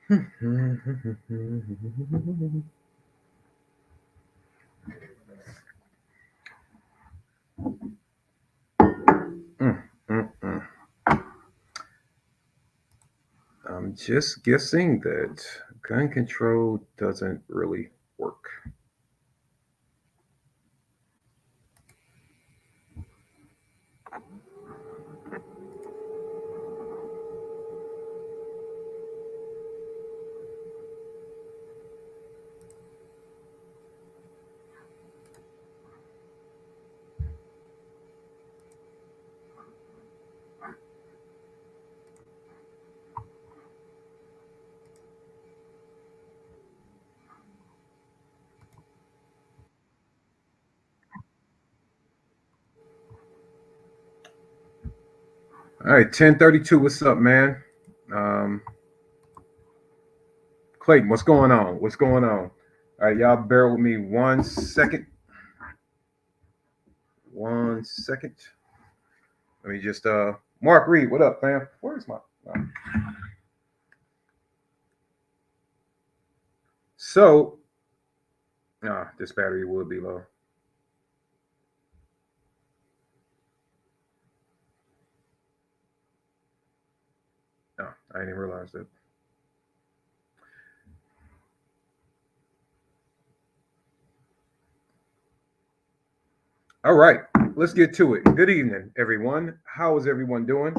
I'm just guessing that gun control doesn't really work. All right, 1032. What's up, man? Um, Clayton, what's going on? What's going on? All right, y'all bear with me 1 second. 1 second. Let me just Mark Reed, what up, fam? Where's my so this battery would be low. No, I didn't even realize that. All right, let's get to it. Good evening, everyone. How is everyone doing?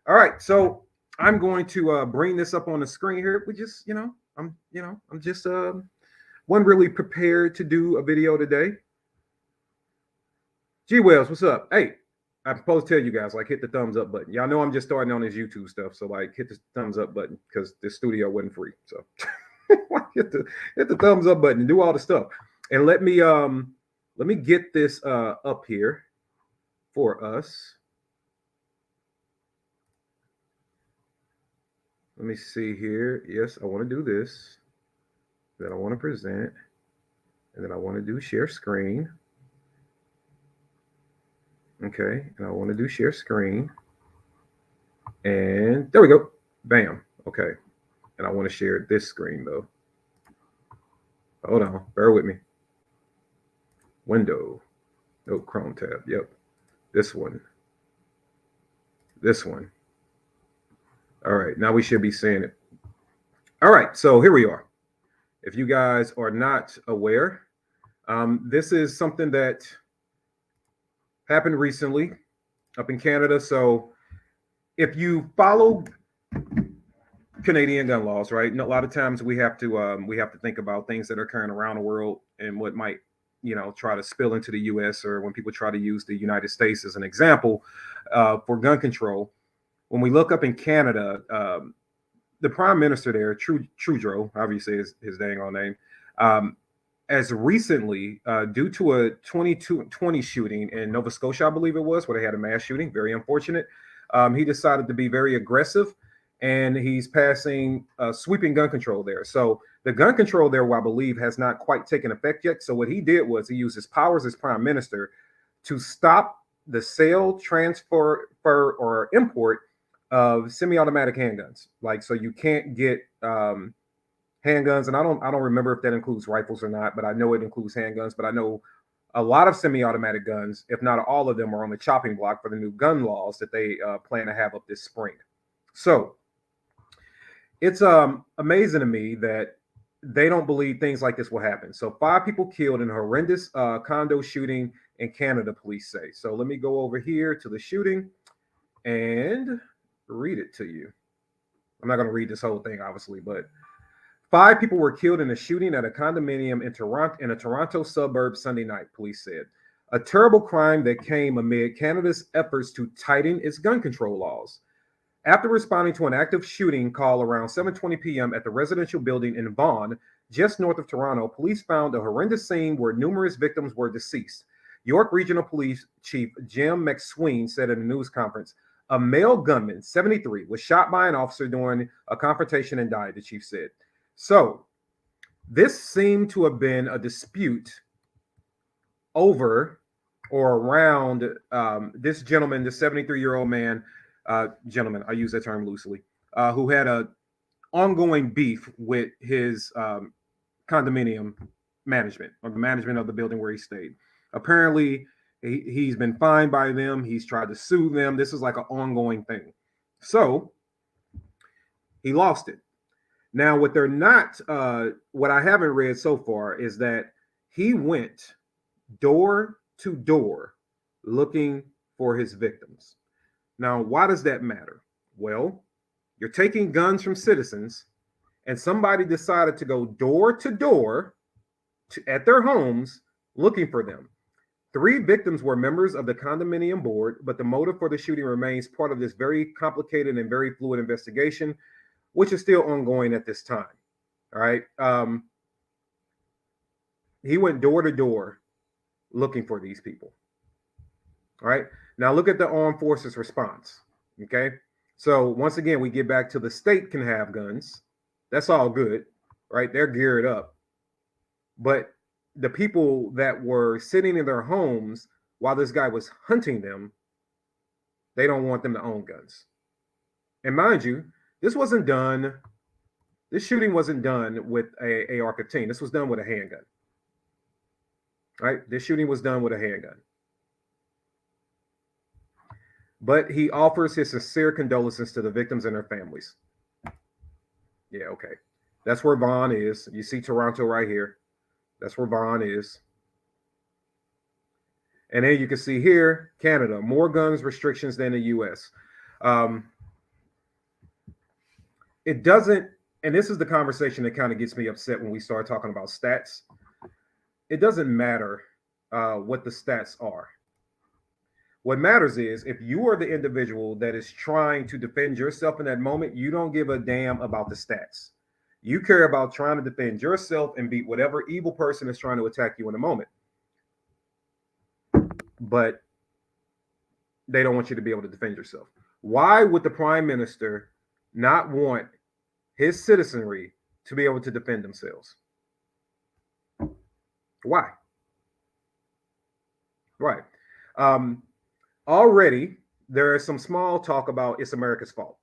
All right, so I'm going to bring this up on the screen here. We just, I'm just one really prepared to do a video today. G Wells, what's up? Hey, I'm supposed to tell you guys, like, hit the thumbs up button. Y'all know I'm just starting on this YouTube stuff, so like, hit the thumbs up button because this studio wasn't free. So hit the thumbs up button and do all the stuff. And let me get this up here for us. Let me see here. Yes, I want to do this. Then I want to present. And then I want to do share screen. Okay, and I want to do share screen. And there we go. Bam. Okay. And I want to share this screen though. Hold on. Bear with me. Window. No, Chrome tab. Yep. This one. This one. All right. Now we should be seeing it. All right. So here we are. If you guys are not aware, this is something that happened recently up in Canada. So if you follow Canadian gun laws, right? A lot of times we have to think about things that are occurring around the world and what might try to spill into the U.S. or when people try to use the United States as an example for gun control. When we look up in Canada, the Prime Minister there, Trudeau, obviously is his dang on name, as recently, due to a 2020 shooting in Nova Scotia, I believe it was, where they had a mass shooting, very unfortunate. He decided to be very aggressive, and he's passing sweeping gun control there. So the gun control there, I believe, has not quite taken effect yet. So what he did was he used his powers as prime minister to stop the sale, transfer, or import of semi-automatic handguns. Like, so you can't get handguns, and I don't remember if that includes rifles or not, but I know it includes handguns. But I know a lot of semi-automatic guns, if not all of them, are on the chopping block for the new gun laws that they plan to have up this spring. So it's amazing to me that they don't believe things like this will happen. So 5 people killed in a horrendous condo shooting in Canada, police say. So let me go over here to the shooting and read it to you. I'm not going to read this whole thing, obviously, but 5 people were killed in a shooting at a condominium in a Toronto suburb Sunday night, police said. A terrible crime that came amid Canada's efforts to tighten its gun control laws. After responding to an active shooting call around 7:20 p.m. at the residential building in Vaughan, just north of Toronto, police found a horrendous scene where numerous victims were deceased. York Regional Police Chief Jim McSween said in a news conference, a male gunman, 73, was shot by an officer during a confrontation and died, the chief said. So this seemed to have been a dispute over or around this gentleman, this 73-year-old man, gentleman, I use that term loosely, who had a ongoing beef with his condominium management, or the management of the building where he stayed. Apparently, he's been fined by them. He's tried to sue them. This is like an ongoing thing. So he lost it. Now, what they're not, what I haven't read so far is that he went door to door looking for his victims. Now, why does that matter? Well, you're taking guns from citizens, and somebody decided to go door to door at their homes looking for them. 3 victims were members of the condominium board, but the motive for the shooting remains part of this very complicated and very fluid investigation, which is still ongoing at this time. All right. He went door to door looking for these people. All right. Now look at the armed forces response. Okay. So once again, we get back to the state can have guns. That's all good, right? They're geared up. But the people that were sitting in their homes while this guy was hunting them, they don't want them to own guns. And mind you, this shooting wasn't done with a AR-15. This was done with a handgun. Right? This shooting was done with a handgun. But he offers his sincere condolences to the victims and their families. Yeah, okay. That's where Vaughan is. You see Toronto right here. That's where Vaughan is. And then you can see here, Canada, more guns restrictions than the US. It doesn't, and this is the conversation that kind of gets me upset when we start talking about stats. It doesn't matter what the stats are. What matters is if you are the individual that is trying to defend yourself in that moment, you don't give a damn about the stats. You care about trying to defend yourself and beat whatever evil person is trying to attack you in the moment. But they don't want you to be able to defend yourself. Why would the prime minister not want his citizenry to be able to defend themselves? Why? Right. Already, there is some small talk about it's America's fault.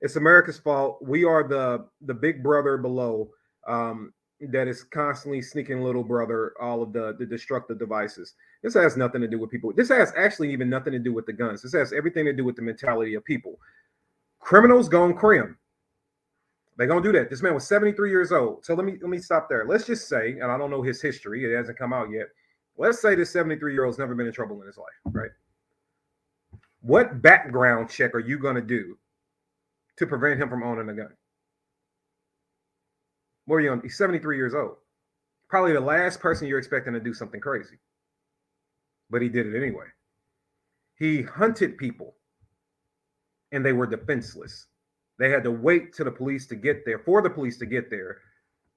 It's America's fault. We are the big brother below that is constantly sneaking little brother all of the destructive devices. This has nothing to do with people. This has actually even nothing to do with the guns. This has everything to do with the mentality of people. Criminals gone crim. They're gonna do that. This man was 73 years old. So let me stop there. Let's just say, and I don't know his history, it hasn't come out yet. Let's say this 73-year-old's never been in trouble in his life, right? What background check are you gonna do to prevent him from owning a gun? What are you on? He's 73 years old. Probably the last person you're expecting to do something crazy. But he did it anyway. He hunted people and they were defenseless. They had to wait till the police to get there, for the police to get there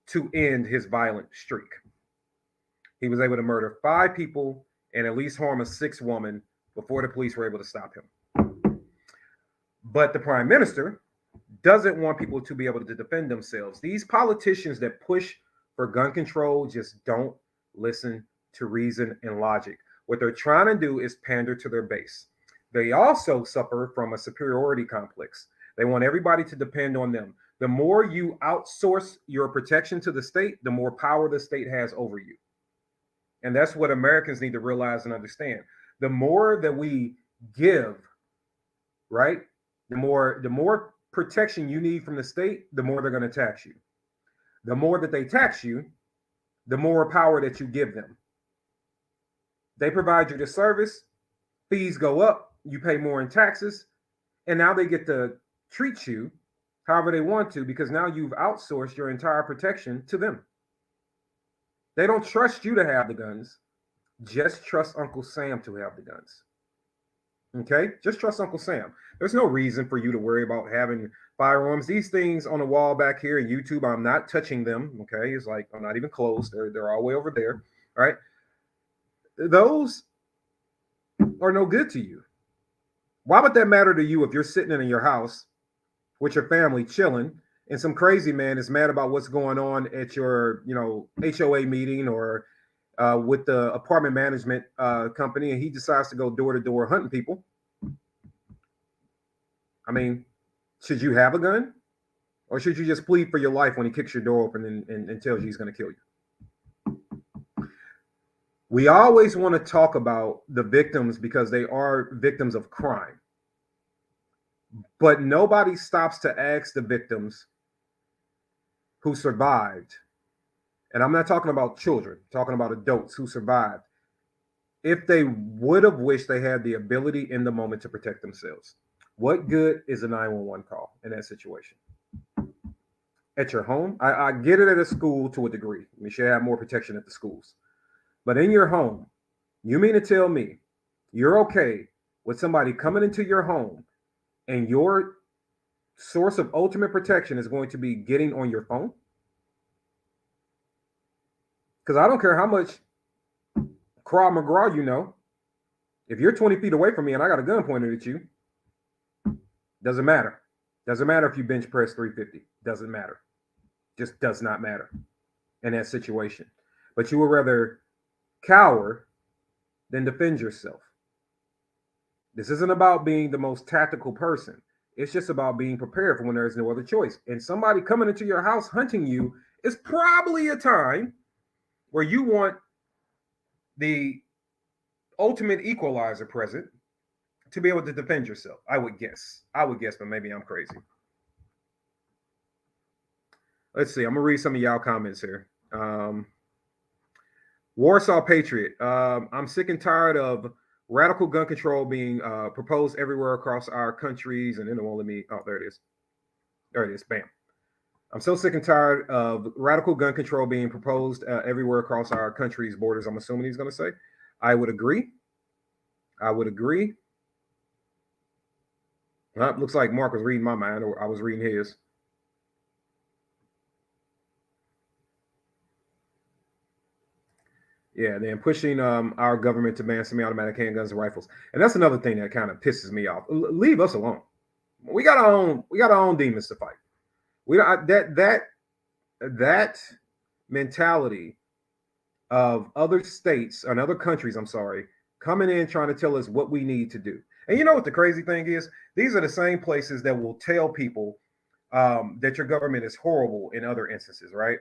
to end his violent streak. He was able to murder 5 people and at least harm a 6th woman before the police were able to stop him. But the prime minister doesn't want people to be able to defend themselves. These politicians that push for gun control just don't listen to reason and logic. What they're trying to do is pander to their base. They also suffer from a superiority complex. They want everybody to depend on them. The more you outsource your protection to the state, the more power the state has over you. And that's what Americans need to realize and understand. The more that we give, right, the more protection you need from the state, the more they're going to tax you. The more that they tax you, the more power that you give them. They provide you the service, fees go up, you pay more in taxes, and now they get to treat you however they want to because now you've outsourced your entire protection to them. They don't trust you to have the guns. Just trust Uncle Sam to have the guns. Okay? Just trust Uncle Sam. There's no reason for you to worry about having firearms. These things on the wall back here in YouTube, I'm not touching them. Okay? It's like I'm not even close. They're all the way over there. All right? Those are no good to you. Why would that matter to you if you're sitting in your house with your family chilling and some crazy man is mad about what's going on at your, HOA meeting or with the apartment management company, and he decides to go door to door hunting people? I mean, should you have a gun? Or should you just plead for your life when he kicks your door open and tells you he's going to kill you? We always want to talk about the victims because they are victims of crime. But nobody stops to ask the victims who survived. And I'm not talking about children, I'm talking about adults who survived. If they would have wished they had the ability in the moment to protect themselves. What good is a 911 call in that situation? At your home, I get it at a school to a degree. We should have more protection at the schools. But in your home, you mean to tell me you're okay with somebody coming into your home and your source of ultimate protection is going to be getting on your phone? Because I don't care how much Krav McGraw you know. If you're 20 feet away from me and I got a gun pointed at you, doesn't matter. Doesn't matter if you bench press 350. Doesn't matter. Just does not matter in that situation. But you would rather cower than defend yourself. This isn't about being the most tactical person. It's just about being prepared for when there's no other choice. And somebody coming into your house hunting you is probably a time where you want the ultimate equalizer present to be able to defend yourself. I would guess, but maybe I'm crazy. Let's see. I'm gonna read some of y'all comments here. Warsaw Patriot. I'm sick and tired of radical gun control being proposed everywhere across our countries, and then it won't let me. Oh, there it is. There it is. Bam. I'm so sick and tired of radical gun control being proposed everywhere across our country's borders. I'm assuming he's going to say. I would agree. I would agree. Looks like Mark was reading my mind, or I was reading his. Yeah, then pushing our government to ban semi-automatic handguns and rifles, and that's another thing that kind of pisses me off. Leave us alone. We got our own demons to fight. We don't that mentality of other states and other countries. I'm sorry, coming in trying to tell us what we need to do. And you know what the crazy thing is? These are the same places that will tell people that your government is horrible in other instances, right?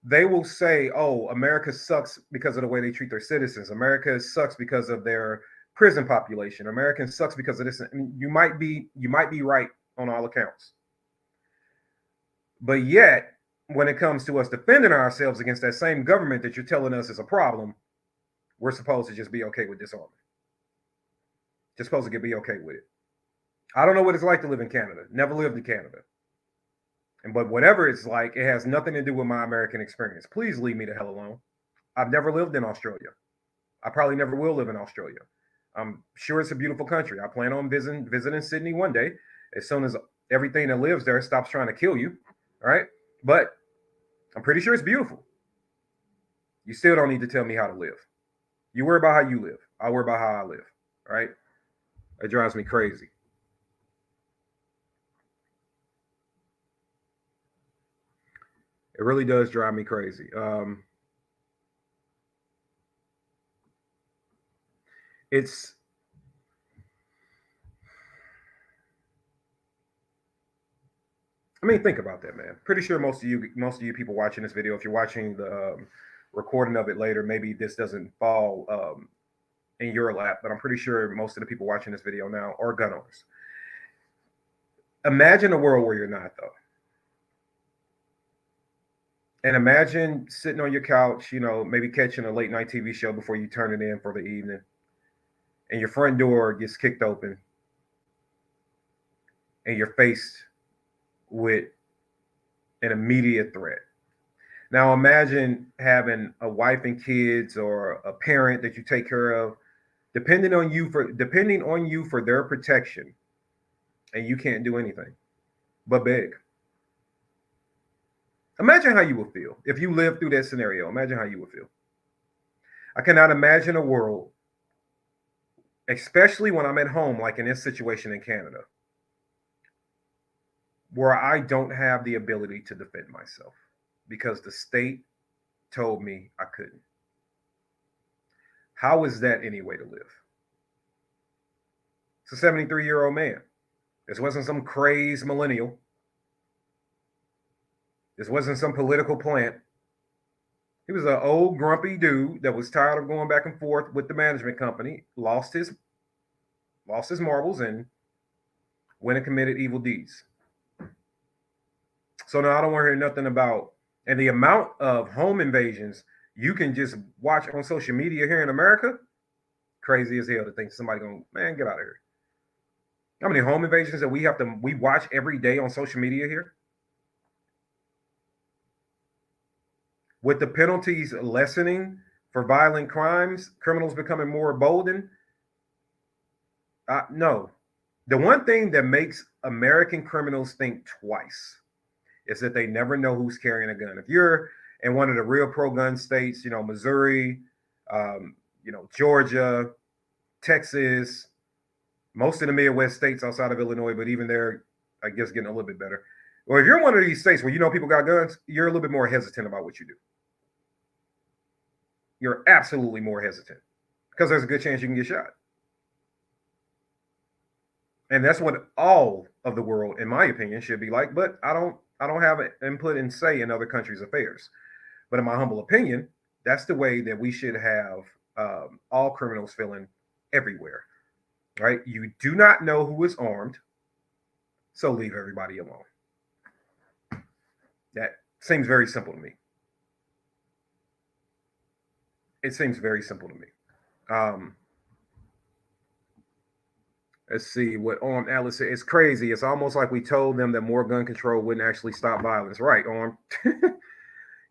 They will say, "Oh, America sucks because of the way they treat their citizens. America sucks because of their prison population. America sucks because of this." I mean, you might be right on all accounts, but yet, when it comes to us defending ourselves against that same government that you're telling us is a problem, we're supposed to just be okay with disarmament. Just supposed to be okay with it. I don't know what it's like to live in Canada. Never lived in Canada. But whatever it's like, it has nothing to do with my American experience. Please leave me the hell alone. I've never lived in Australia. I probably never will live in Australia. I'm sure it's a beautiful country. I plan on visiting Sydney one day, as soon as everything that lives there stops trying to kill you. All right. But I'm pretty sure it's beautiful. You still don't need to tell me how to live. You worry about how you live. I worry about how I live. All right. It drives me crazy. It really does drive me crazy. It's I mean, think about that, man. Pretty sure most of you people watching this video, if you're watching the recording of it later, maybe this doesn't fall in your lap, but I'm pretty sure most of the people watching this video now are gun owners. Imagine a world where you're not, though. And imagine sitting on your couch, you know, maybe catching a late night TV show before you turn it in for the evening, and your front door gets kicked open, and you're faced with an immediate threat. Now imagine having a wife and kids or a parent that you take care of, depending on you for their protection, and you can't do anything but beg. Imagine how you would feel if you lived through that scenario. Imagine how you would feel. I cannot imagine a world, especially when I'm at home, like in this situation in Canada, where I don't have the ability to defend myself because the state told me I couldn't. How is that any way to live? It's a 73-year-old man. This wasn't some crazed millennial. This wasn't some political plant. He was an old grumpy dude that was tired of going back and forth with the management company, lost his marbles, and went and committed evil deeds. So now I don't want to hear nothing about, and the amount of home invasions you can just watch on social media here in America, crazy as hell to think somebody going, man, get out of here. How many home invasions that we watch every day on social media here? With the penalties lessening for violent crimes, criminals becoming more emboldened. No. The one thing that makes American criminals think twice is that they never know who's carrying a gun. If you're in one of the real pro-gun states, Missouri, Georgia, Texas, most of the Midwest states outside of Illinois, but even there, I guess getting a little bit better. Well, if you're in one of these states where people got guns, you're a little bit more hesitant about what you do. You're absolutely more hesitant because there's a good chance you can get shot. And that's what all of the world, in my opinion, should be like. But I don't have an input and say in other countries' affairs. But in my humble opinion, that's the way that we should have all criminals feeling everywhere, right? You do not know who is armed, so leave everybody alone. That seems very simple to me. It seems very simple to me. Let's see what Armed Alice said. It's crazy. It's almost like we told them that more gun control wouldn't actually stop violence. Right, Armed.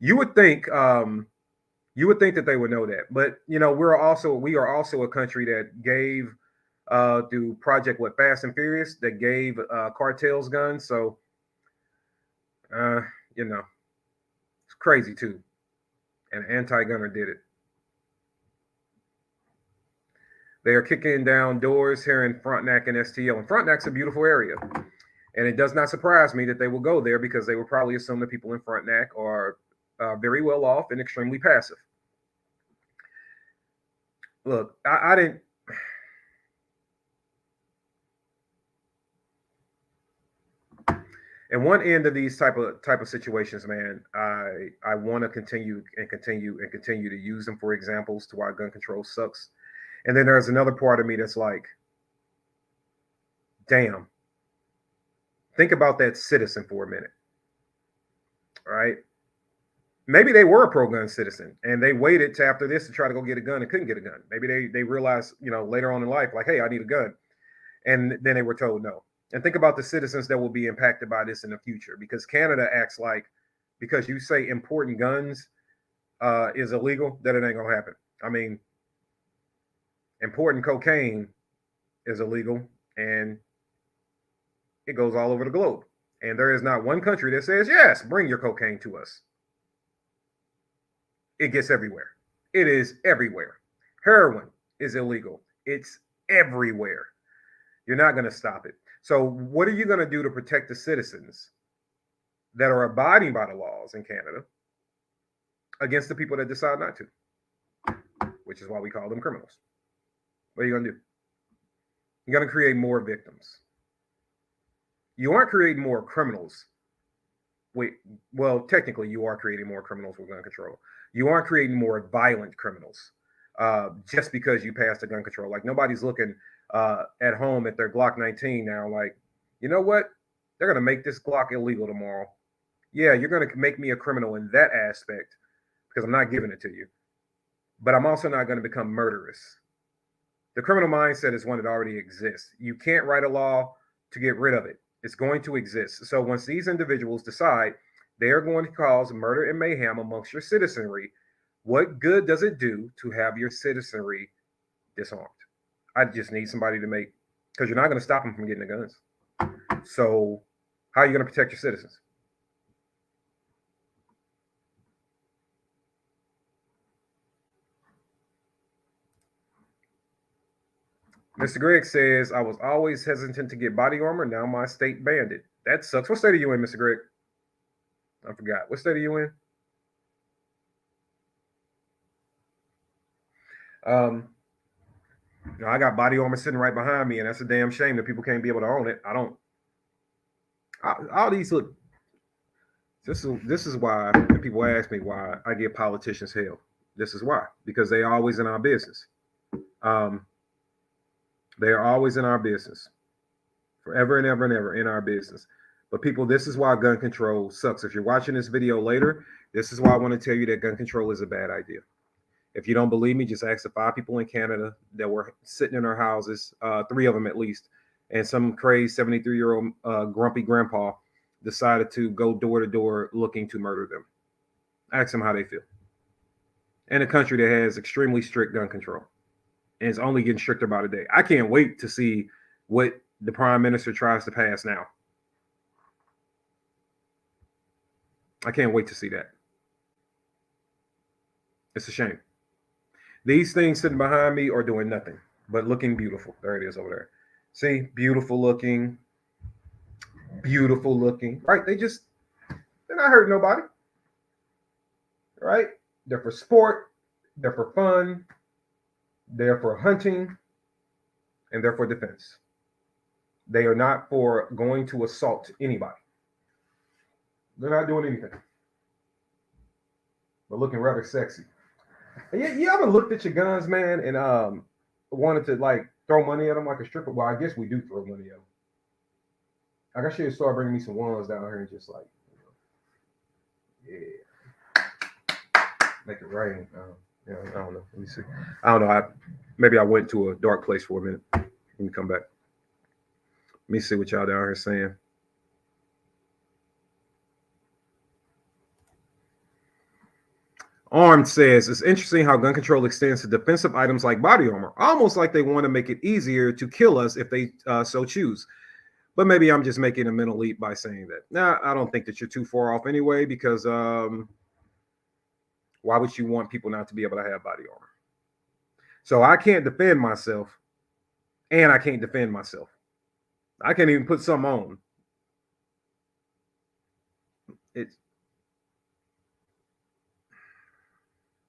You would think that they would know that, but we are also a country that gave through Project Fast and Furious that gave cartels guns. So it's crazy too. And anti-gunner did it. They are kicking down doors here in Frontenac and STL. And Frontenac's a beautiful area. And it does not surprise me that they will go there because they will probably assume that people in Frontenac are very well off and extremely passive. Look, I didn't. At one end of these type of situations, man, I want to continue to use them for examples to why gun control sucks. And then there's another part of me that's like, damn, think about that citizen for a minute. All right. Maybe they were a pro-gun citizen and they waited to after this to try to go get a gun and couldn't get a gun. Maybe they realized, later on in life, like, hey, I need a gun. And then they were told no. And think about the citizens that will be impacted by this in the future, because Canada acts like because you say importing guns is illegal, that it ain't gonna happen. I mean, importing cocaine is illegal and it goes all over the globe. And there is not one country that says, yes, bring your cocaine to us. It gets everywhere. It is everywhere. Heroin is illegal. It's everywhere. You're not going to stop it. So what are you going to do to protect the citizens that are abiding by the laws in Canada against the people that decide not to? Which is why we call them criminals. What are you going to do? You're going to create more victims. You aren't creating more criminals. Well, technically, you are creating more criminals with gun control. You aren't creating more violent criminals just because you passed a gun control. Like, nobody's looking at home at their Glock 19 now like, you know what? They're going to make this Glock illegal tomorrow. Yeah, you're going to make me a criminal in that aspect because I'm not giving it to you. But I'm also not going to become murderous. The criminal mindset is one that already exists. You can't write a law to get rid of it. It's going to exist. So once these individuals decide they are going to cause murder and mayhem amongst your citizenry, what good does it do to have your citizenry disarmed? I just need somebody to make, because you're not going to stop them from getting the guns. So how are you going to protect your citizens? Mr. Greg says, I was always hesitant to get body armor. Now my state banned it. That sucks. What state are you in, Mr. Greg? I forgot. What state are you in? I got body armor sitting right behind me, and that's a damn shame that people can't be able to own it. I don't All these look. This is why, and people ask me why I give politicians hell. This is why, because they are always in our business. Um, they are always in our business, forever and ever and ever in our business. But people, this is why gun control sucks. If you're watching this video later, this is why I want to tell you that gun control is a bad idea. If you don't believe me, just ask the 5 people in Canada that were sitting in their houses, 3 of them at least, and some crazed 73-year-old grumpy grandpa decided to go door to door looking to murder them. Ask them how they feel. In a country that has extremely strict gun control and it's only getting stricter by the day. I can't wait to see what the prime minister tries to pass now. I can't wait to see that. It's a shame. These things sitting behind me are doing nothing but looking beautiful. There it is over there. See, beautiful looking, right? They're not hurting nobody, right? They're for sport, they're for fun, they're for hunting, and they're for defense. They are not for going to assault anybody. They're not doing anything, but looking rather sexy. You ever looked at your guns, man, and wanted to like throw money at them like a stripper? Well, I guess we do throw money at them. Like I should start bringing me some ones down here and just like, yeah, make it rain. Yeah, I don't know. Let me see. I don't know. Maybe I went to a dark place for a minute. Let me come back. Let me see what y'all down here saying. Armed says, it's interesting how gun control extends to defensive items like body armor, almost like they want to make it easier to kill us if they so choose. But maybe I'm just making a mental leap by saying that. Nah, I don't think that you're too far off anyway, because why would you want people not to be able to have body armor? So I can't defend myself, and I can't defend myself. I can't even put some on.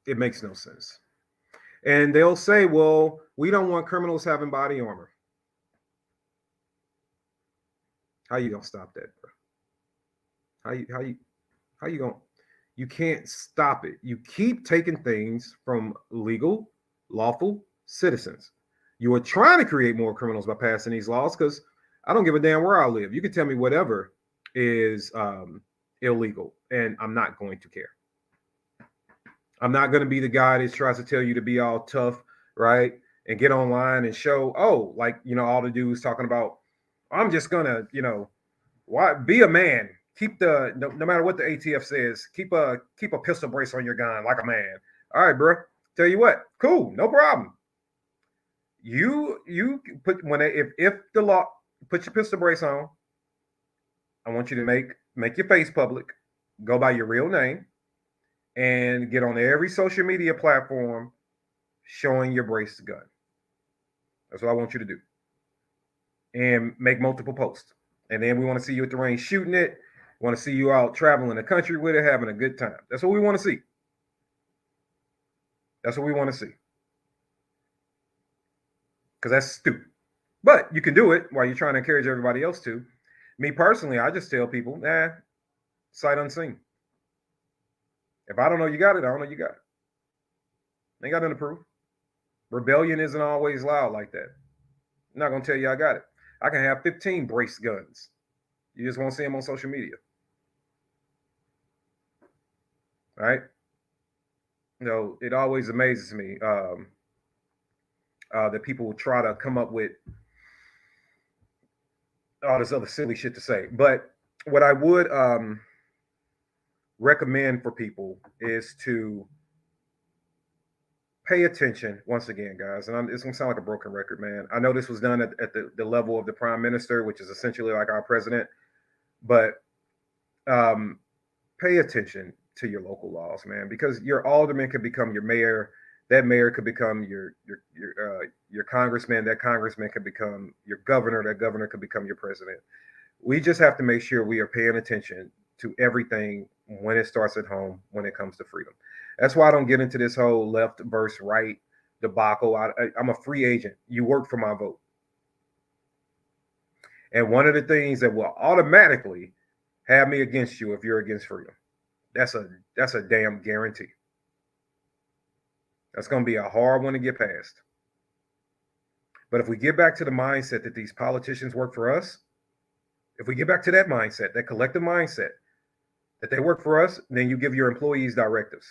It makes no sense. And they'll say, well, we don't want criminals having body armor. How you gonna stop that, bro? How you gonna, you can't stop it. You keep taking things from legal, lawful citizens. You are trying to create more criminals by passing these laws, because I don't give a damn where I live. You can tell me whatever is illegal, and I'm not going to care. I'm not going to be the guy that tries to tell you to be all tough, right? And get online and show, oh, like, all the dudes talking about, I'm just going to, why be a man. Keep no matter what the ATF says, keep a pistol brace on your gun like a man. All right, bro. Tell you what, cool, no problem. You put if the law, put your pistol brace on. I want you to make your face public, go by your real name, and get on every social media platform showing your braced gun. That's what I want you to do. And make multiple posts. And then we want to see you at the range shooting it. We want to see you out traveling the country with it, having a good time. That's what we want to see. That's what we want to see. Because that's stupid. But you can do it while you're trying to encourage everybody else to. Me personally, I just tell people, sight unseen. If I don't know you got it, I don't know you got it. Ain't got nothing to prove. Rebellion isn't always loud like that. I'm not going to tell you I got it. I can have 15 braced guns. You just won't see them on social media. Right? It always amazes me that people will try to come up with all this other silly shit to say. But what I would recommend for people is to pay attention once again, guys. And it's gonna sound like a broken record, man. I know this was done at the level of the prime minister, which is essentially like our president, but pay attention to your local laws, man, because your alderman could become your mayor. That mayor could become your congressman. That congressman could become your governor. That governor could become your president. We just have to make sure we are paying attention to everything when it starts at home, when it comes to freedom. That's why I don't get into this whole left versus right debacle. I'm a free agent. You work for my vote. And one of the things that will automatically have me against you if you're against freedom. That's a damn guarantee. That's going to be a hard one to get past. But if we get back to the mindset that these politicians work for us, if we get back to that mindset, that collective mindset, that they work for us, then you give your employees directives,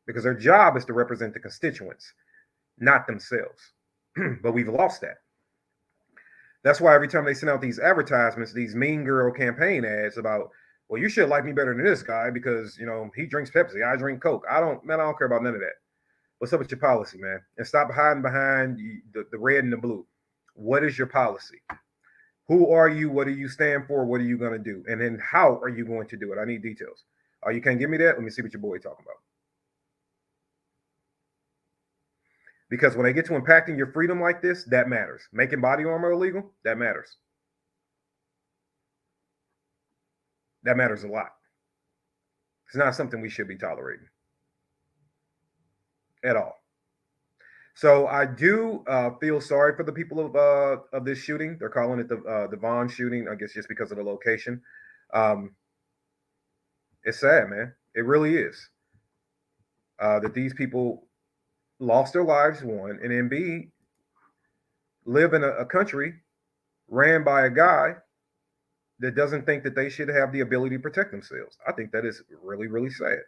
because their job is to represent the constituents, not themselves. But we've lost that. That's why every time they send out these advertisements, these mean girl campaign ads about, well, you should like me better than this guy because, you know, he drinks Pepsi, I drink Coke. I don't care about none of that. What's up with your policy, man? And stop hiding behind the red and the blue. What is your policy? Who are you? What do you stand for? What are you going to do? And then how are you going to do it? I need details. Oh, you can't give me that? Let me see what your boy talking about. Because when they get to impacting your freedom like this, that matters. Making body armor illegal, that matters. That matters a lot. It's not something we should be tolerating at all. So I do feel sorry for the people of this shooting. They're calling it the Vaughn shooting, I guess, just because of the location. It's sad, man. It really is. That these people lost their lives, one, and then B, live in a country ran by a guy that doesn't think that they should have the ability to protect themselves. I think that is really, really sad.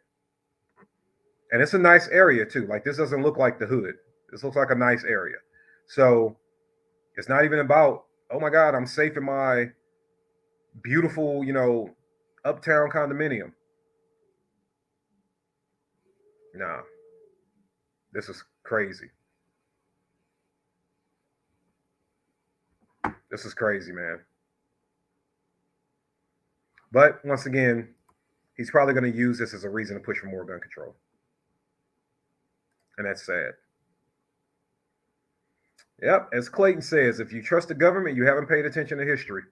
And it's a nice area too. Like, this doesn't look like the hood. This looks like a nice area. So it's not even about, oh my God, I'm safe in my beautiful, you know, uptown condominium. Nah, this is crazy. This is crazy, man. But once again, he's probably going to use this as a reason to push for more gun control. And that's sad. Yep, as Clayton says, if you trust the government, you haven't paid attention to history.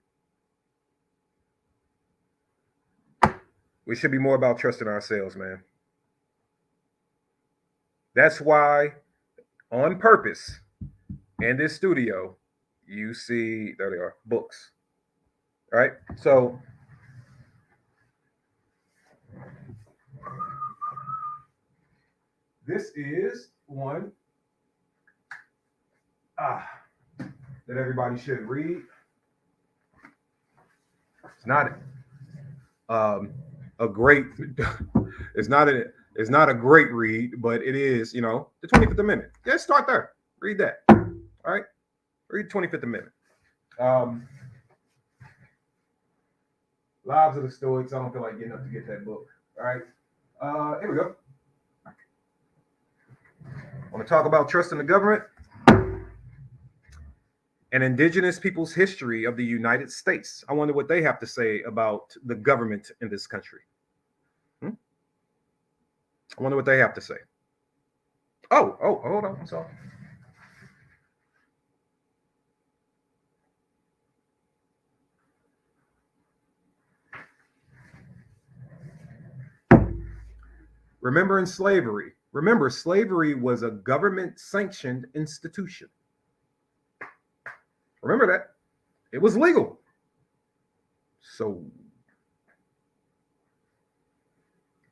We should be more about trusting ourselves, man. That's why, on purpose, in this studio, you see, there they are, books. All right? So, this is one that everybody should read. It's not a great, it's not a great read, but it is, you know, the 25th Amendment. Just start there. Read that. All right? Read 25th Amendment. Lives of the Stoics. I don't feel like getting up to get that book. All right. Here we go. I want to talk about trust in the government and indigenous people's history of the United States. I wonder what they have to say about the government in this country. I wonder what they have to say. Oh, hold on. I'm sorry. Remembering slavery. Remember, slavery was a government-sanctioned institution. Remember that. It was legal. So,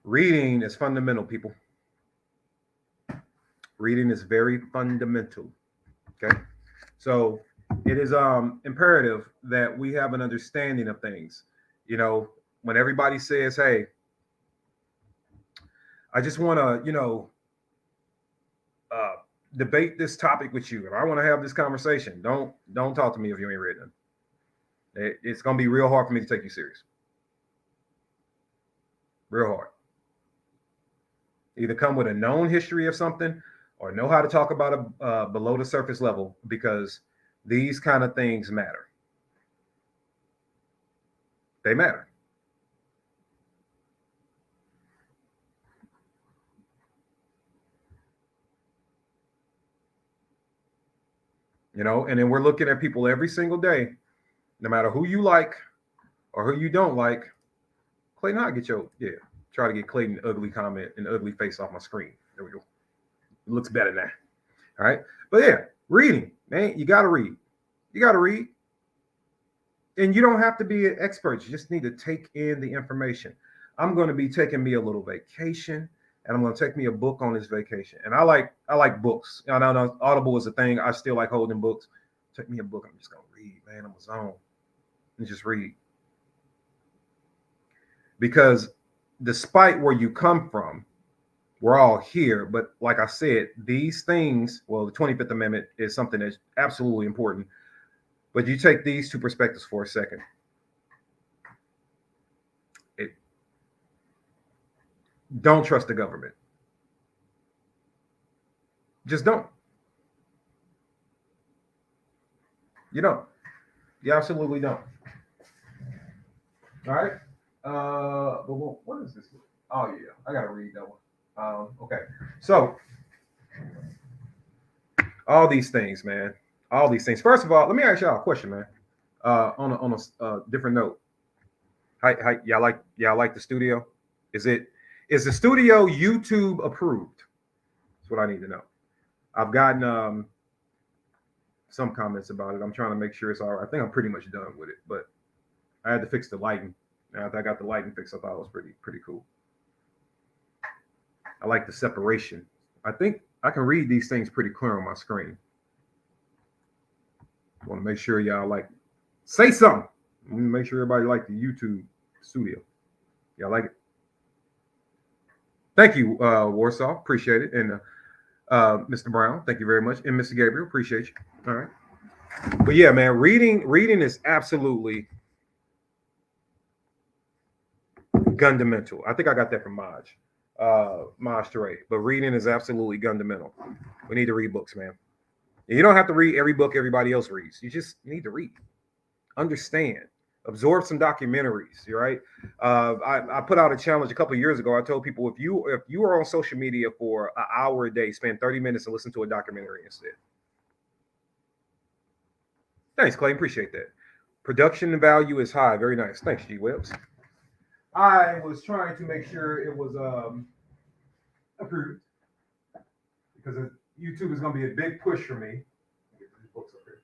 reading is fundamental, people. Reading is very fundamental. Okay? So, it is imperative that we have an understanding of things. You know, when everybody says, hey, I just want to, you know, debate this topic with you, and I want to have this conversation. Don't talk to me if you ain't read them. It's going to be real hard for me to take you serious. Real hard. Either come with a known history of something or know how to talk about a below the surface level, because these kind of things matter. They matter. You know, and then we're looking at people every single day, no matter who you like or who you don't like. Clayton, I'll get your, try to get Clayton ugly comment and ugly face off my screen. There we go. It looks better now. All right. But yeah, reading, man, you got to read. You got to read. And you don't have to be an expert. You just need to take in the information. I'm going to be taking me a little vacation, and I'm going to take me a book on this vacation. And I like books. I know Audible is a thing. I still like holding books. Take me a book. I'm just going to read, man. I'm a zone and just read. Because despite where you come from, we're all here. But like I said, these things, well, the 25th Amendment is something that's absolutely important. But you take these two perspectives for a second. Don't trust the government. Just don't. You don't. You absolutely don't. All right. But what is this? Oh yeah, I gotta read that one. Okay. So all these things, man. All these things. First of all, let me ask y'all a question, man. On a different note. Hi, y'all like the studio? Is the studio YouTube approved? That's what I need to know. I've gotten some comments about it. I'm trying to make sure it's all right. I think I'm pretty much done with it, but I had to fix the lighting. After I got the lighting fixed, I thought it was pretty cool. I like the separation. I think I can read these things pretty clear on my screen. I want to make sure y'all say something. I want to make sure everybody like the YouTube studio. Y'all like it? Thank you, Warsaw. Appreciate it. And Mr. Brown, thank you very much. And Mr. Gabriel, appreciate you. All right. But yeah, man, reading is absolutely fundamental. I think I got that from Maj Teray. But reading is absolutely fundamental. We need to read books, man. You don't have to read every book everybody else reads. You just need to read, understand, absorb some documentaries. Right? I put out a challenge a couple of years ago. I told people if you are on social media for an hour a day, spend 30 minutes and listen to a documentary instead. Thanks, Clay. Appreciate that. Production value is high. Very nice. Thanks, G Webs. I was trying to make sure it was approved because YouTube is going to be a big push for me. Get these books up here.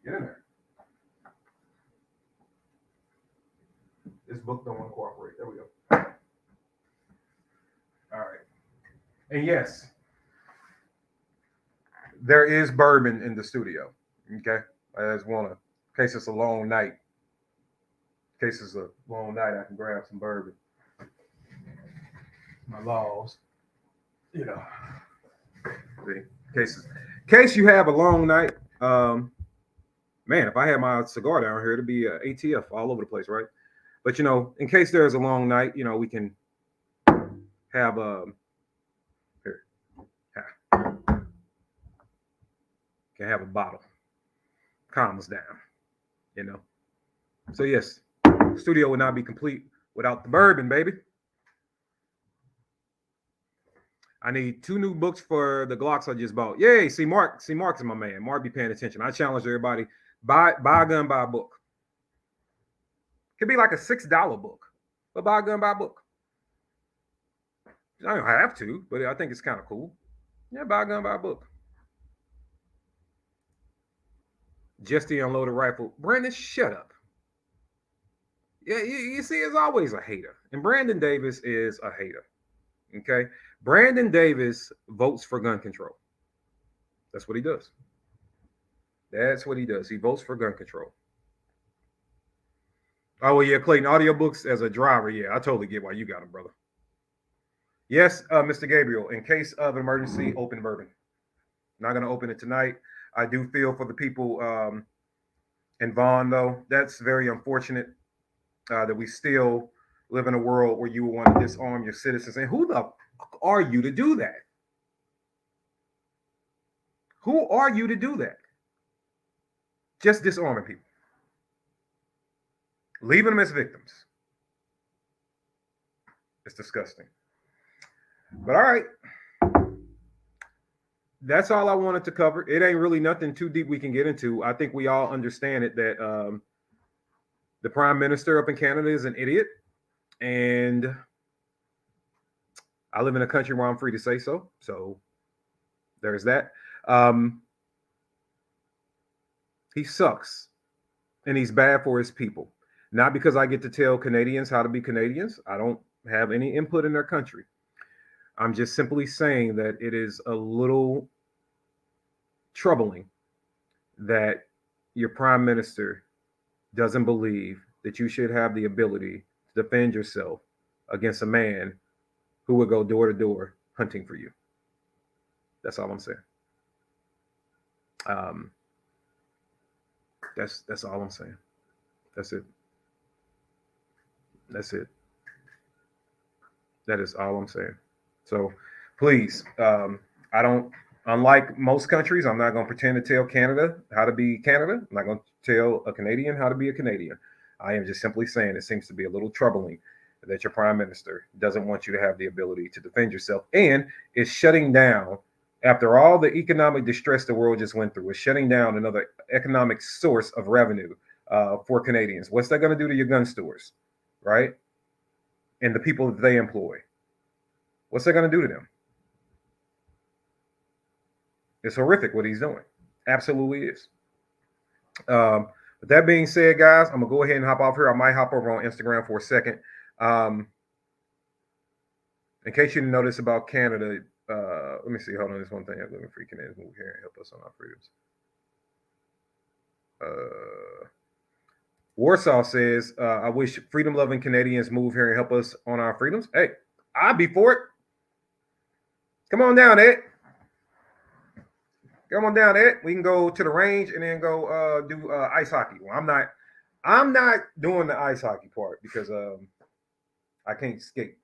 Get in there. This book don't want to cooperate. There we go. All right. And yes, there is bourbon in the studio. Okay. I just want to, in case it's a long night. In case it's a long night, I can grab some bourbon. My laws, you know. In case you have a long night, man, if I had my cigar down here, it'd be ATF all over the place, right? But you know, in case there's a long night, you know, we can have here, can have a bottle. Calm us down, you know. So yes, studio would not be complete without the bourbon, baby. I need 2 new books for the Glocks I just bought. Yay! See, Mark's my man. Mark be paying attention. I challenge everybody: buy a gun, buy a book. Could be like a $6 book, but buy a gun, buy a book. I don't have to, but I think it's kind of cool. Yeah, buy a gun, buy a book. Just the unloaded rifle. Brandon, shut up. Yeah, you see, it's always a hater. And Brandon Davis is a hater. Okay? Brandon Davis votes for gun control. That's what he does. That's what he does. He votes for gun control. Oh, well, yeah, Clayton, audiobooks as a driver. Yeah, I totally get why you got them, brother. Yes, Mr. Gabriel, in case of emergency, open bourbon. Not going to open it tonight. I do feel for the people in Vaughn, though. That's very unfortunate that we still live in a world where you want to disarm your citizens. And who the fuck are you to do that? Who are you to do that? Just disarming people. Leaving them as victims. It's disgusting. But all right. That's all I wanted to cover. It ain't really nothing too deep we can get into. I think we all understand it that the prime minister up in Canada is an idiot. And I live in a country where I'm free to say so. So there's that. He sucks, and he's bad for his people. Not because I get to tell Canadians how to be Canadians. I don't have any input in their country. I'm just simply saying that it is a little troubling that your prime minister doesn't believe that you should have the ability to defend yourself against a man who would go door to door hunting for you. That's all I'm saying. That's all I'm saying. That's it. That's it. That is all I'm saying. So please, I don't, unlike most countries, I'm not going to pretend to tell Canada how to be Canada. I'm not going to tell a Canadian how to be a Canadian. I am just simply saying it seems to be a little troubling that your prime minister doesn't want you to have the ability to defend yourself and is shutting down, after all the economic distress the world just went through, is shutting down another economic source of revenue for Canadians. What's that going to do to your gun stores, right? And the people that they employ. What's that going to do to them? It's horrific what he's doing. Absolutely is. With that being said, guys, I'm going to go ahead and hop off here. I might hop over on Instagram for a second. In case you didn't notice about Canada, let me see. Hold on. There's one thing. Let me free Canadians move here and help us on our freedoms. Warsaw says, I wish freedom-loving Canadians move here and help us on our freedoms. Hey, I'll be for it. Come on down, Ed. Come on down, Ed. We can go to the range and then go do ice hockey. Well, I'm not doing the ice hockey part because I can't skate.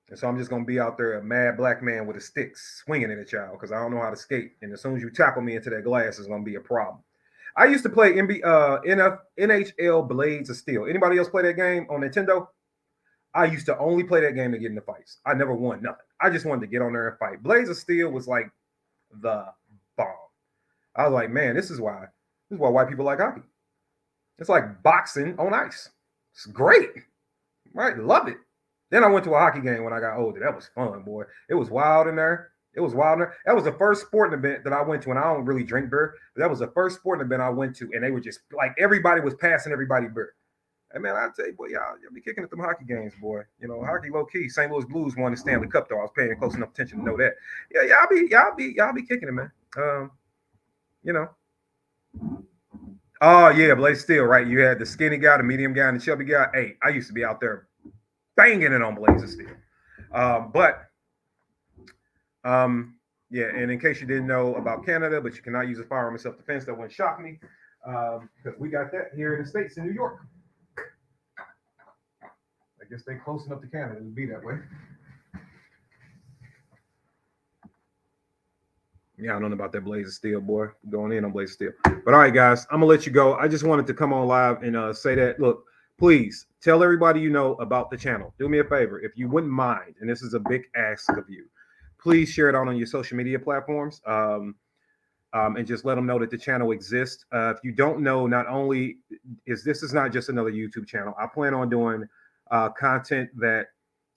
And so I'm just going to be out there, a mad black man with a stick swinging at y'all because I don't know how to skate. And as soon as you tackle me into that glass, it's going to be a problem. I used to play NHL Blades of Steel. Anybody else play that game on Nintendo? I used to only play that game to get into fights. I never won nothing. I just wanted to get on there and fight. Blades of Steel was like the bomb. I was like, man, this is why white people like hockey. It's like boxing on ice. It's great. Right? Love it. Then I went to a hockey game when I got older. That was fun, boy. It was wild in there. That was the first sporting event that I went to, and I don't really drink beer. But that was the first sporting event I went to, and they were just like everybody was passing everybody beer. And man, I tell you, boy, y'all be kicking at them hockey games, boy. You know, hockey low key. St. Louis Blues won the Stanley Cup, though. I was paying close enough attention to know that. Yeah, y'all be kicking it, man. You know. Oh yeah, Blaze Steel, right? You had the skinny guy, the medium guy, and the chubby guy. Hey, I used to be out there banging it on Blaze Steel. Yeah, and in case you didn't know about Canada, but you cannot use a firearm in self-defense, that wouldn't shock me because we got that here in the States, in New York. I guess they're close enough to Canada to be that way. Yeah, I don't know about that Blaze of Steel, boy. Going in on Blaze of Steel. But all right, guys, I'm going to let you go. I just wanted to come on live and say that, look, please tell everybody you know about the channel. Do me a favor, if you wouldn't mind, and this is a big ask of you, please share it out on your social media platforms and just let them know that the channel exists. If you don't know, not only is this not just another YouTube channel, I plan on doing content that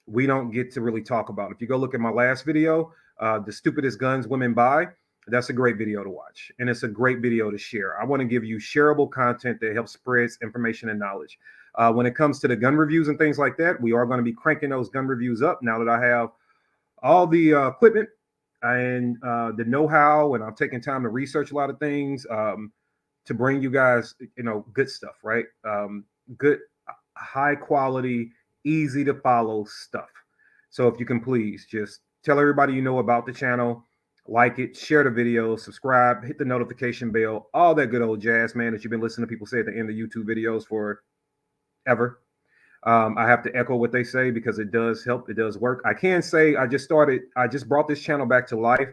we don't get to really talk about. If you go look at my last video, The Stupidest Guns Women Buy, that's a great video to watch. And it's a great video to share. I want to give you shareable content that helps spread information and knowledge. When it comes to the gun reviews and things like that, we are going to be cranking those gun reviews up now that I have all the equipment and the know-how, and I'm taking time to research a lot of things to bring you guys, good stuff, right? Good, high quality, easy to follow stuff. So if you can please just tell everybody you know about the channel, like it, share the video, subscribe, hit the notification bell, all that good old jazz, man, that you've been listening to people say at the end of YouTube videos for ever. I have to echo what they say because it does help. It does work. I can say I just brought this channel back to life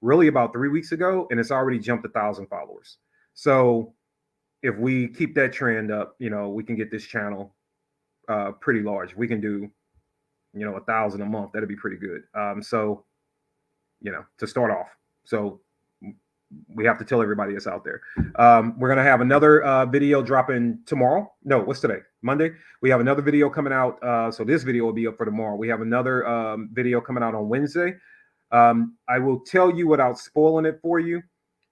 really about 3 weeks ago, and it's already jumped 1,000 followers. So if we keep that trend up, we can get this channel pretty large. We can do, 1,000 a month. That'd be pretty good. So, to start off. So we have to tell everybody that's out there. We're going to have another video dropping tomorrow. No, what's today? Monday. We have another video coming out. So this video will be up for tomorrow. We have another video coming out on Wednesday. I will tell you without spoiling it for you.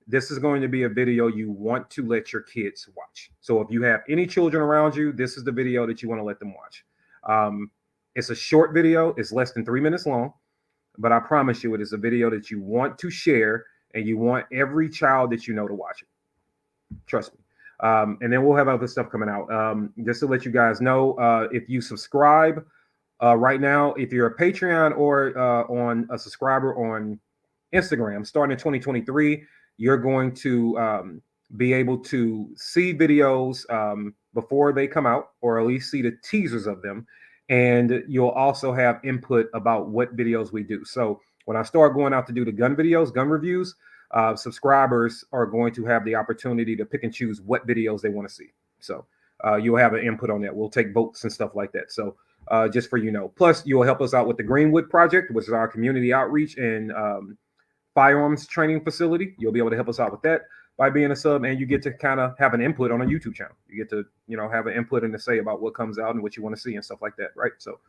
This is going to be a video you want to let your kids watch. So if you have any children around you, this is the video that you want to let them watch. It's a short video. It's less than 3 minutes long, but I promise you it is a video that you want to share and you want every child that you know to watch it. Trust me. And then we'll have other stuff coming out. Just to let you guys know, if you subscribe right now, if you're a Patreon or on a subscriber on Instagram, starting in 2023, you're going to be able to see videos before they come out, or at least see the teasers of them. And you'll also have input about what videos we do. So when I start going out to do the gun videos, gun reviews, subscribers are going to have the opportunity to pick and choose what videos they want to see. So you'll have an input on that. We'll take votes and stuff like that. So just for you know, plus you'll help us out with the Greenwood Project, which is our community outreach and firearms training facility. You'll be able to help us out with that by being a sub, and you get to kind of have an input on a YouTube channel. You get to, you know, have an input and to say about what comes out and what you want to see and stuff like that, right? So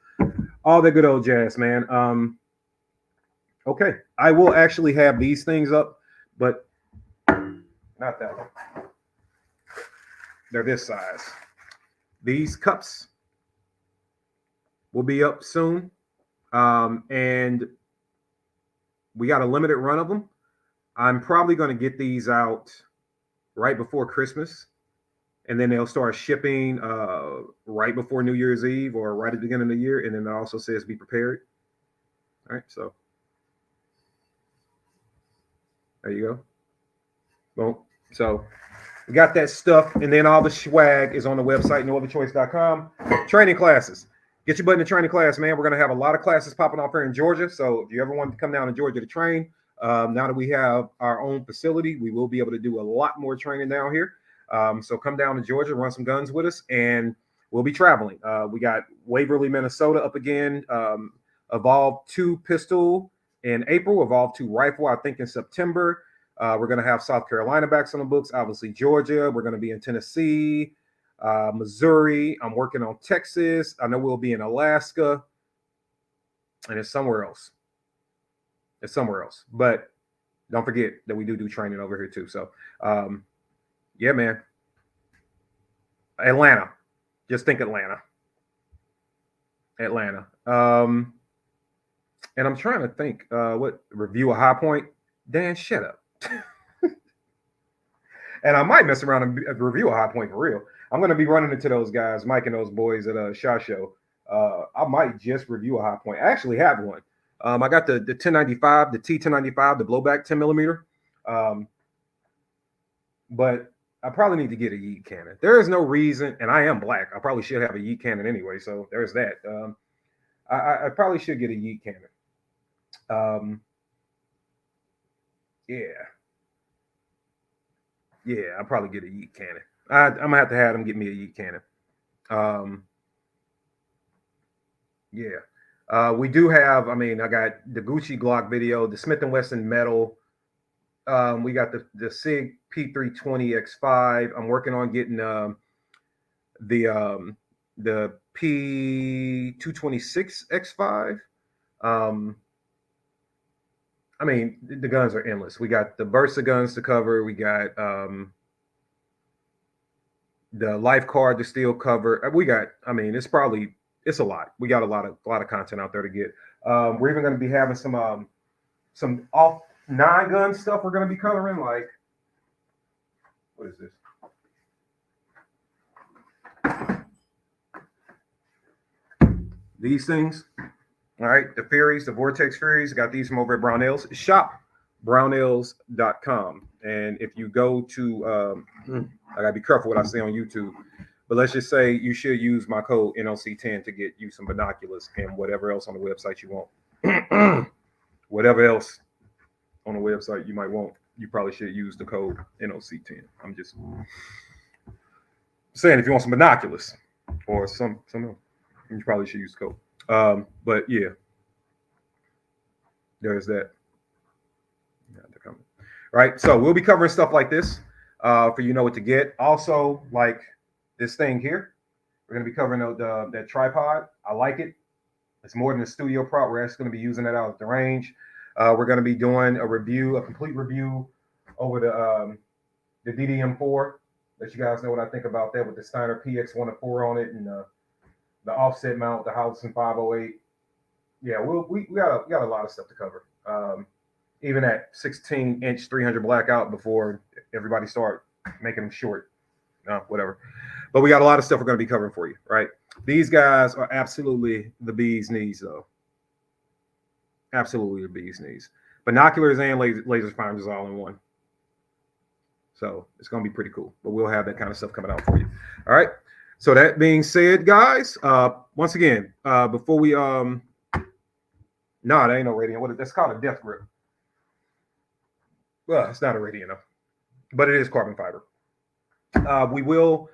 all the good old jazz, man. Okay, I will actually have these things up, but not that one. They're this size. These cups will be up soon, and we got a limited run of them. I'm probably going to get these out right before Christmas, and then they'll start shipping right before New Year's Eve or right at the beginning of the year. And then it also says be prepared. All right, so there you go. Boom. So we got that stuff, and then all the swag is on the website, nootherchoice.com. Training classes. Get your butt in the training class, man. We're going to have a lot of classes popping off here in Georgia. So if you ever want to come down to Georgia to train, now that we have our own facility, we will be able to do a lot more training down here. So come down to Georgia, run some guns with us, and we'll be traveling. We got Waverly, Minnesota up again. Evolve 2 pistol in April, Evolve 2 rifle, I think in September. We're going to have South Carolina backs on the books, obviously Georgia. We're going to be in Tennessee, Missouri. I'm working on Texas. I know we'll be in Alaska, and it's somewhere else. It's somewhere else. But don't forget that we do training over here too. So, yeah, man. Atlanta. Just think Atlanta. Atlanta. And I'm trying to think what review a High Point. Dan, shut up. And I might mess around and review a High Point for real. I'm going to be running into those guys, Mike and those boys at SHOT Show. I might just review a High Point. I actually have one. I got the 1095, the T1095, the blowback 10 millimeter. But I probably need to get a yeet cannon. There is no reason, and I am black. I probably should have a yeet cannon anyway. So there's that. I probably should get a yeet cannon. Yeah, I'll probably get a yeet cannon. I'm gonna have them get me a yeet cannon. We do have. I mean, I got the Gucci Glock video, the Smith & Wesson metal. We got the Sig P320 X5. I'm working on getting the P226 X5. I mean, the guns are endless. We got the Versa guns to cover. We got the Life Card to still cover. We got. I mean, it's a lot. We got a lot of content out there to get. We're even going to be having some off 9-gun stuff. We're going to be covering. Like, what is this? These things. All right, the Furies, the Vortex Furies, got these from over at Brownells. Shop brownells.com. And if you go to, I gotta be careful what I say on YouTube, but let's just say you should use my code NOC10 to get you some binoculars and whatever else on the website you want. Whatever else on the website you might want, you probably should use the code NOC10. I'm just saying if you want some binoculars or some else, you probably should use the code. But yeah, there's that. Right. So we'll be covering stuff like this for you know what to get. Also, like this thing here, we're going to be covering that tripod. I like it. It's more than a studio prop. We're actually going to be using that out at the range. We're going to be doing a complete review over the DDM4. Let you guys know what I think about that with the Steiner PX104 on it and the offset mount, the Howson 508. Yeah, we got a lot of stuff to cover. Even at 16-inch 300 blackout before everybody start making them short, whatever. But we got a lot of stuff we're going to be covering for you, right? These guys are absolutely the bee's knees, though. Absolutely the bee's knees. Binoculars and laser finders all in one. So it's going to be pretty cool. But we'll have that kind of stuff coming out for you. All right. So that being said, guys, once again, before we no, that ain't no radiant. That's called a death grip. Well, it's not a radiant, but it is carbon fiber. We will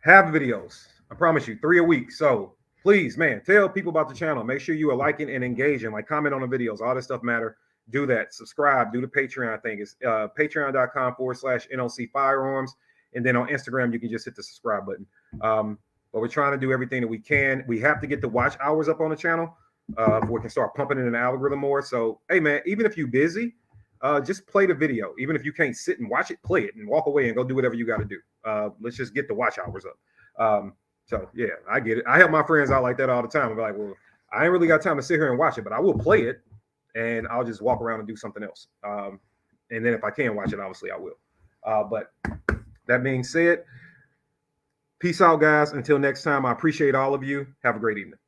have videos. I promise you, 3 a week. So please, man, tell people about the channel. Make sure you are liking and engaging. Like, comment on the videos. All this stuff matter. Do that. Subscribe. Do the Patreon thing. It's patreon.com/NLC Firearms. And then on Instagram, you can just hit the subscribe button. But we're trying to do everything that we can. We have to get the watch hours up on the channel before we can start pumping in an algorithm more. So, hey, man, even if you're busy, just play the video. Even if you can't sit and watch it, play it and walk away and go do whatever you got to do. Let's just get the watch hours up. So, yeah, I get it. I help my friends out like that all the time. I'm like, well, I ain't really got time to sit here and watch it, but I will play it and I'll just walk around and do something else. And then if I can watch it, obviously I will. But that being said, peace out, guys. Until next time, I appreciate all of you. Have a great evening.